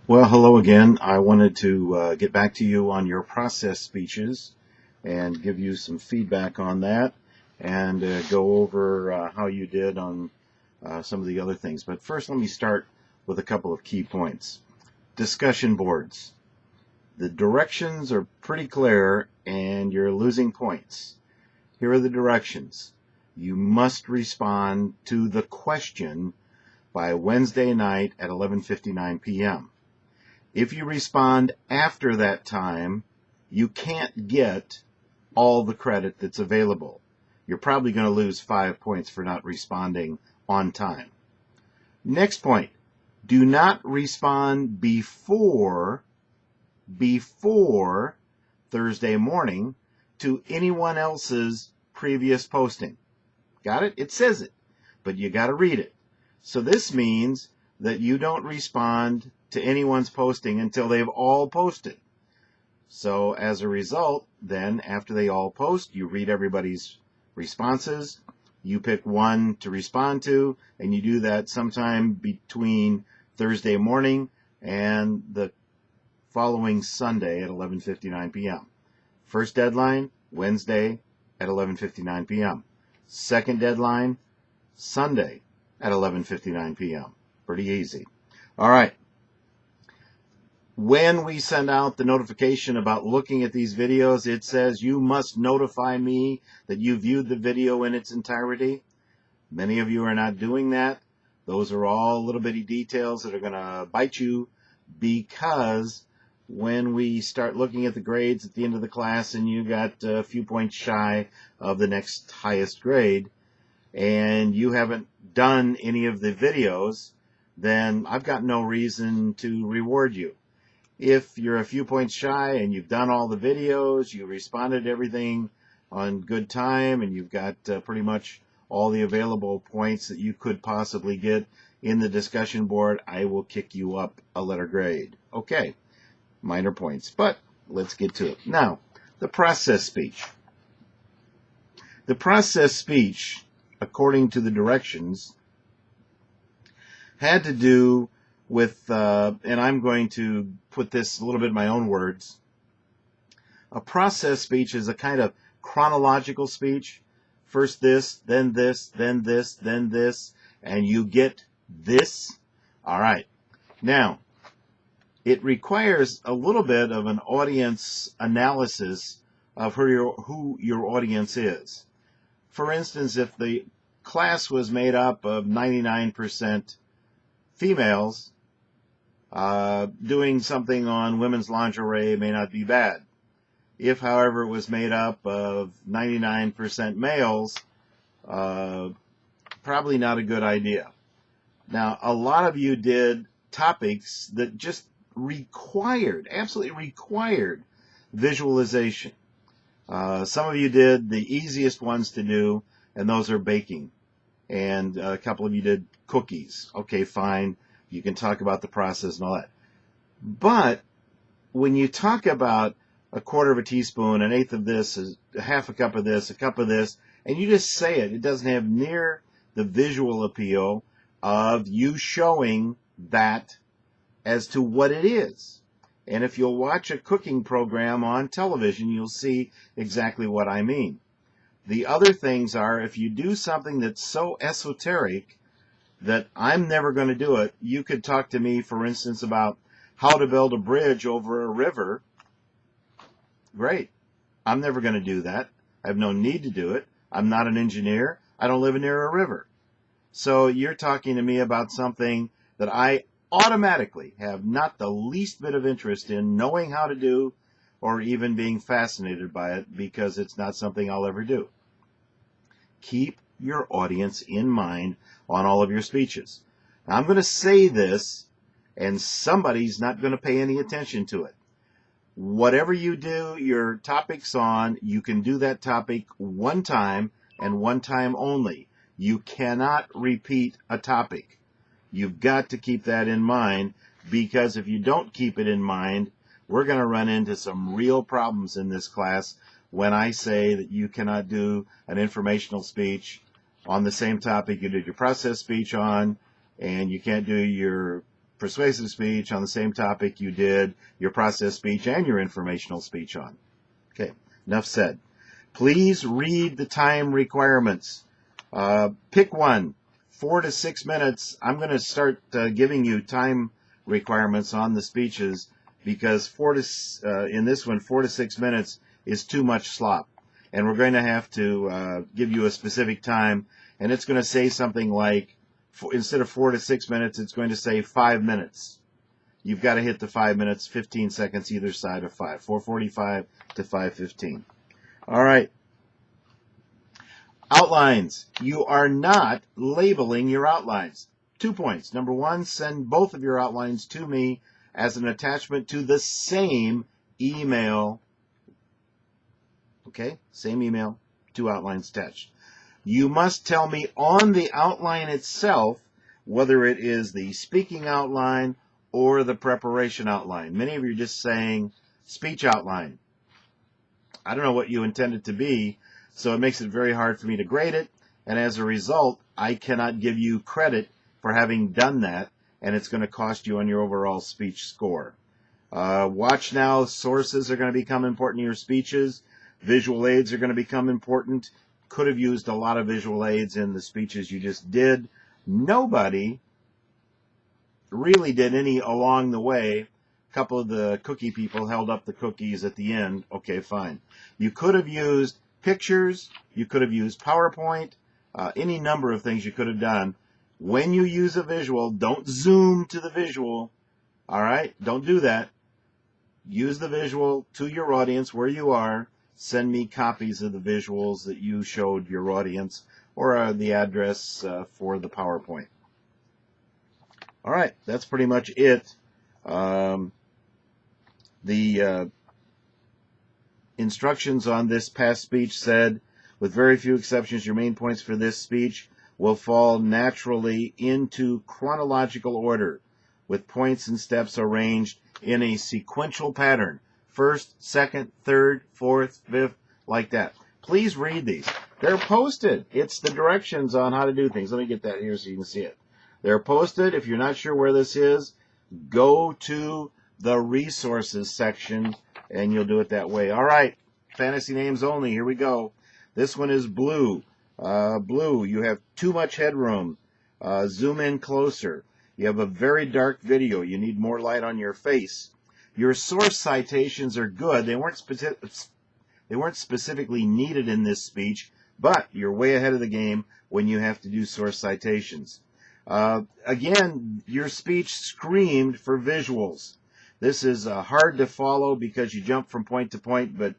Well, hello again. I wanted to get back to you on your process speeches and give you some feedback on that and go over how you did on some of the other things. But first, let me start with a couple of key points. Discussion boards. The directions are pretty clear and you're losing points. Here are the directions. You must respond to the question by Wednesday night at 11:59 p.m. If you respond after that time, you can't get all the credit that's available. You're probably going to lose 5 points for not responding on time. Next point, do not respond before Thursday morning to anyone else's previous posting. Got it? It says it, but you got to read it. So this means that you don't respond to anyone's posting until they've all posted. So as a result, then after they all post, you read everybody's responses, you pick one to respond to, and you do that sometime between Thursday morning and the following Sunday at 11:59 p.m. First deadline, Wednesday at 11:59 p.m. Second deadline, Sunday at 11:59 p.m. Pretty easy. All right. When we send out the notification about looking at these videos, it says you must notify me that you viewed the video in its entirety. Many of you are not doing that. Those are all little bitty details that are going to bite you, because when we start looking at the grades at the end of the class and you got a few points shy of the next highest grade and you haven't done any of the videos, then I've got no reason to reward you. If you're a few points shy and you've done all the videos, you responded to everything on good time, and you've got pretty much all the available points that you could possibly get in the discussion board, I will kick you up a letter grade. Okay, minor points, but let's get to it. Now, the process speech. The process speech, according to the directions, had to do with, and I'm going to put this a little bit in my own words, a process speech is a kind of chronological speech. First this, then this, then this, then this, and you get this. All right. Now, it requires a little bit of an audience analysis of who your audience is. For instance, if the class was made up of 99% females, doing something on women's lingerie may not be bad. If, however, it was made up of 99% males, probably not a good idea. Now, a lot of you did topics that just absolutely required visualization. Some of you did the easiest ones to do, and those are baking. And a couple of you did cookies. Okay, fine. You can talk about the process and all that. But when you talk about a quarter of a teaspoon, an eighth of this, a half a cup of this, a cup of this, and you just say it, it doesn't have near the visual appeal of you showing that as to what it is. And if you'll watch a cooking program on television, you'll see exactly what I mean. The other things are, if you do something that's so esoteric that I'm never going to do it, you could talk to me, for instance, about how to build a bridge over a river. Great. I'm never going to do that. I have no need to do it. I'm not an engineer. I don't live near a river. So you're talking to me about something that I automatically have not the least bit of interest in knowing how to do, or even being fascinated by it, because it's not something I'll ever do. Keep your audience in mind on all of your speeches. Now, I'm going to say this, and somebody's not going to pay any attention to it. Whatever you do your topics on, you can do that topic one time and one time only. You cannot repeat a topic. You've got to keep that in mind, because if you don't keep it in mind, we're going to run into some real problems in this class when I say that you cannot do an informational speech on the same topic you did your process speech on, and you can't do your persuasive speech on the same topic you did your process speech and your informational speech on. Okay, enough said. Please read the time requirements. Pick one, 4 to 6 minutes. I'm going to start giving you time requirements on the speeches because in this one, 4 to 6 minutes is too much slop. And we're going to have to give you a specific time, and it's going to say something like, instead of 4 to 6 minutes, it's going to say 5 minutes. You've got to hit the 5 minutes, 15 seconds either side of 5, 4:45 to 5:15. All right. Outlines. You are not labeling your outlines. 2 points. Number one, send both of your outlines to me as an attachment to the same email. Okay? Same email, 2 outlines attached. You must tell me on the outline itself whether it is the speaking outline or the preparation outline. Many of you are just saying speech outline. I don't know what you intend it to be, so it makes it very hard for me to grade it, and as a result, I cannot give you credit for having done that, and it's going to cost you on your overall speech score. Watch now, sources are going to become important in your speeches. Visual aids are going to become important. Could have used a lot of visual aids in the speeches you just did. Nobody really did any along the way. A couple of the cookie people held up the cookies at the end. Okay, fine. You could have used pictures. You could have used PowerPoint. Any number of things you could have done. When you use a visual, don't zoom to the visual. All right? Don't do that. Use the visual to your audience where you are. Send me copies of the visuals that you showed your audience or the address for the PowerPoint. All right, that's pretty much it. The instructions on this past speech said, with very few exceptions, your main points for this speech will fall naturally into chronological order, with points and steps arranged in a sequential pattern. First, second, third, fourth, fifth, like that. Please read these. They're posted. It's the directions on how to do things. Let me get that here so you can see it. They're posted. If you're not sure where this is, go to the resources section and you'll do it that way. All right, fantasy names only. Here we go. This one is blue. Blue, you have too much headroom. Zoom in closer. You have a very dark video. You need more light on your face. Your source citations are good. They weren't specifically needed in this speech, but you're way ahead of the game when you have to do source citations. Again, your speech screamed for visuals. This is hard to follow because you jump from point to point, but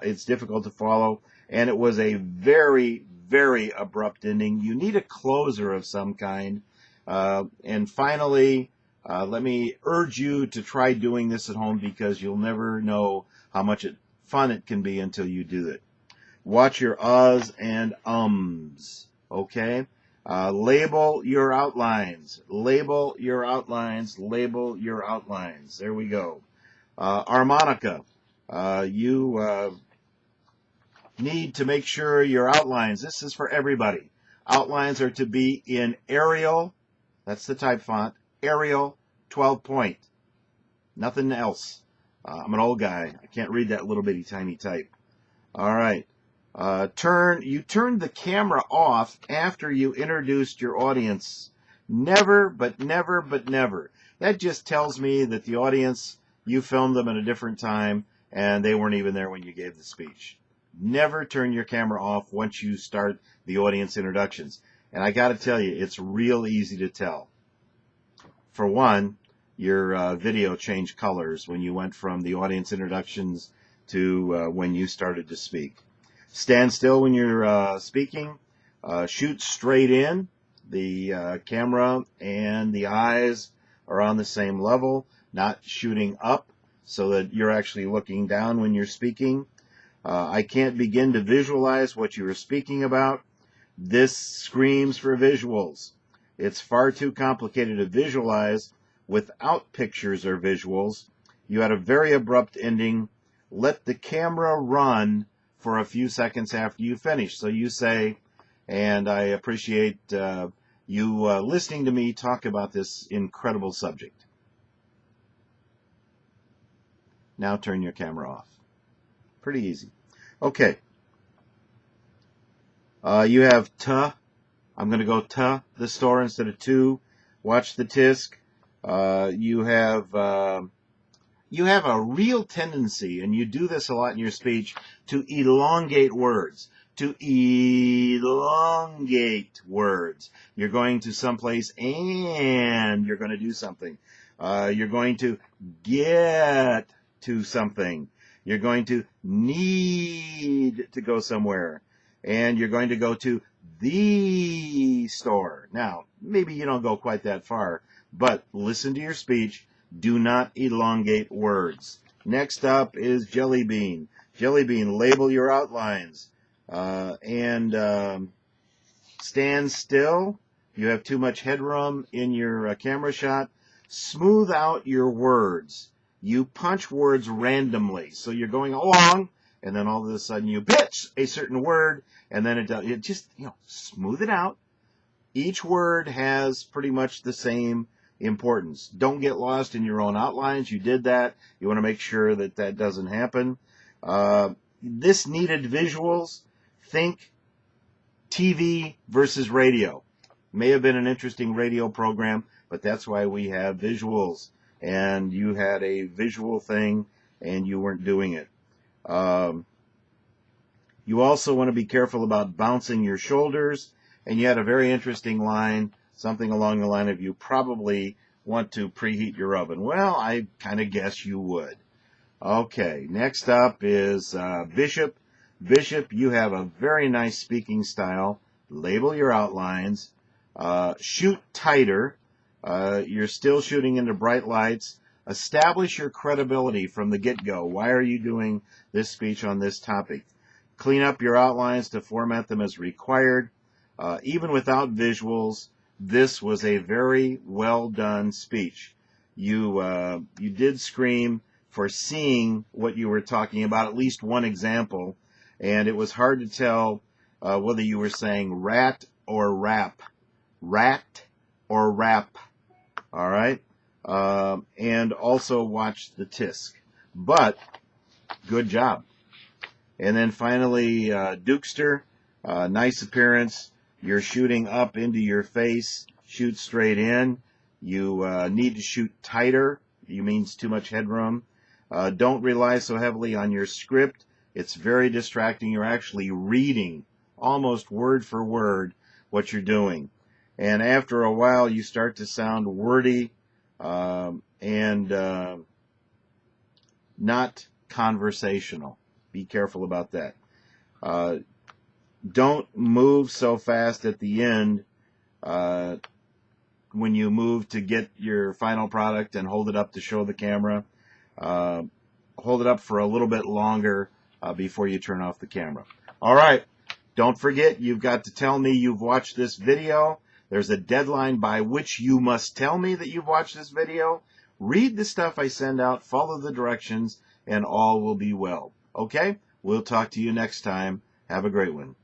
it's difficult to follow. And it was a very, very abrupt ending. You need a closer of some kind. And finally, let me urge you to try doing this at home because you'll never know how much fun it can be until you do it. Watch your uhs and ums, okay? Label your outlines. Label your outlines. Label your outlines. There we go. Harmonica, you need to make sure your outlines, this is for everybody. Outlines are to be in Arial, that's the type font, Arial 12 point. Nothing else. I'm an old guy. I can't read that little bitty tiny type. All right. You turned the camera off after you introduced your audience. Never, but never, but never. That just tells me that the audience, you filmed them at a different time and they weren't even there when you gave the speech. Never turn your camera off once you start the audience introductions. And I got to tell you, it's real easy to tell. For one, your video changed colors when you went from the audience introductions to when you started to speak. Stand still when you're speaking. Shoot straight in. The camera and the eyes are on the same level, not shooting up so that you're actually looking down when you're speaking. I can't begin to visualize what you were speaking about. This screams for visuals. It's far too complicated to visualize without pictures or visuals. You had a very abrupt ending. Let the camera run for a few seconds after you finish. So you say, and I appreciate you listening to me talk about this incredible subject. Now turn your camera off. Pretty easy. Okay. You have T. I'm going to go T, the store, instead of to. Watch the tisk. You have a real tendency, and you do this a lot in your speech, to elongate words. To elongate words. You're going to someplace and you're going to do something. You're going to get to something. You're going to need to go somewhere. And you're going to go to the store. Now, maybe you don't go quite that far, but listen to your speech. Do not elongate words. Next up is jelly bean. Jelly bean, label your outlines. Stand still. You have too much headroom in your camera shot. Smooth out your words. You punch words randomly. So you're going along, and then all of a sudden you pitch a certain word, and then it just, smooth it out. Each word has pretty much the same importance. Don't get lost in your own outlines. You did that. You want to make sure that that doesn't happen. This needed visuals. Think TV versus radio. May have been an interesting radio program, but that's why we have visuals. And you had a visual thing, and you weren't doing it. You also want to be careful about bouncing your shoulders. And you had a very interesting line, something along the line of, you probably want to preheat your oven. Well, I kind of guess you would. Okay, next up is Bishop. Bishop, you have a very nice speaking style. Label your outlines. Shoot tighter. You're still shooting into bright lights. Establish your credibility from the get-go. Why are you doing this speech on this topic? Clean up your outlines to format them as required. Even without visuals, this was a very well done speech. You did scream for seeing what you were talking about, at least one example, and it was hard to tell whether you were saying rat or rap. Rat or rap. All right? And also watch the tisk. But, good job. And then finally, Dukester, nice appearance. You're shooting up into your face. Shoot straight in. You need to shoot tighter. You means too much headroom. Don't rely so heavily on your script. It's very distracting. You're actually reading almost word for word what you're doing. And after a while, you start to sound wordy and not conversational. Be careful about that. Don't move so fast at the end when you move to get your final product and hold it up to show the camera. Hold it up for a little bit longer before you turn off the camera. All right. Don't forget, you've got to tell me you've watched this video. There's a deadline by which you must tell me that you've watched this video. Read the stuff I send out, follow the directions, and all will be well. Okay? We'll talk to you next time. Have a great one.